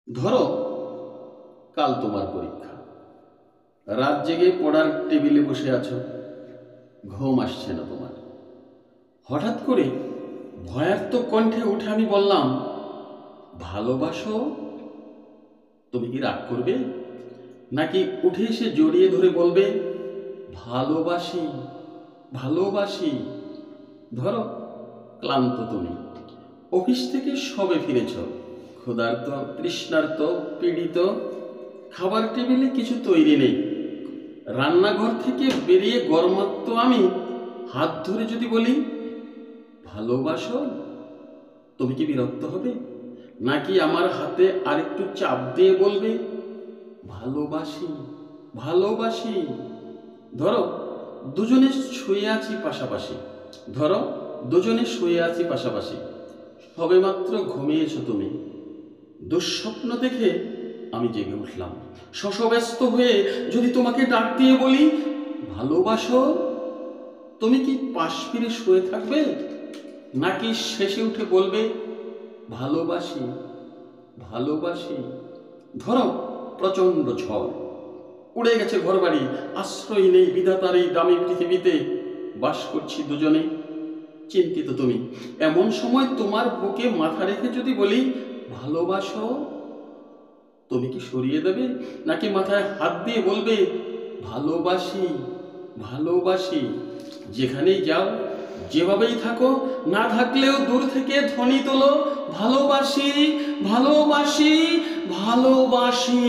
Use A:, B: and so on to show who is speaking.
A: ধরো কাল তোমার পরীক্ষা, রাত জেগে পড়ার টেবিলে বসে আছো, ঘুম আসছে না তোমার। হঠাৎ করে ভয়ার্ত কণ্ঠে উঠে আমি বললাম, ভালোবাসো। তুমি কি রাগ করবে, নাকি উঠে এসে জড়িয়ে ধরে বলবে, ভালোবাসি ভালোবাসি? ধরো ক্লান্ত তুমি, অফিস থেকে সবে ফিরেছ, ক্ষুধার্ত, তৃষ্ণার্ত, পীড়িত, খাবার টেবিলে কিছু তৈরি নেই। রান্নাঘর থেকে বেরিয়ে গরমাত্ম আমি হাত ধরে যদি বলি, ভালোবাসো, তুমি কি বিরক্ত হবে, নাকি আমার হাতে আরেকটু চাপ দিয়ে বলবে, ভালোবাসি ভালোবাসি? ধরো দুজনে শুয়ে আছি পাশাপাশি, ধরো দুজনে শুয়ে আছি পাশাপাশি, সবেমাত্র ঘুমিয়েছো তুমি। দুঃস্বপ্ন দেখে আমি জেগে উঠলাম, শশব্যস্ত হয়ে যদি তোমাকে ডাক দিয়ে বলি, ভালোবাসো, তুমি কি পাশ ফিরে শুয়ে থাকবে, নাকি শেষে উঠে বলবে, ভালোবাসি ভালোবাসি? ধরো প্রচণ্ড ঝড়, উড়ে গেছে ঘরবাড়ি, আশ্রয় নেই বিধাতার এই দামি পৃথিবীতে, বাস করছি দুজনে। চিন্তিত তুমি, এমন সময় তোমার বুকে মাথা রেখে যদি বলি, ভালোবাসো, তুমি কি সরিয়ে দেবে, নাকি মাথায় হাত দিয়ে বলবে, ভালোবাসি ভালোবাসি? যেখানেই যাও, যেভাবেই থাকো, না থাকলেও দূর থেকে ধ্বনি তোলো, ভালোবাসি ভালোবাসি ভালোবাসি।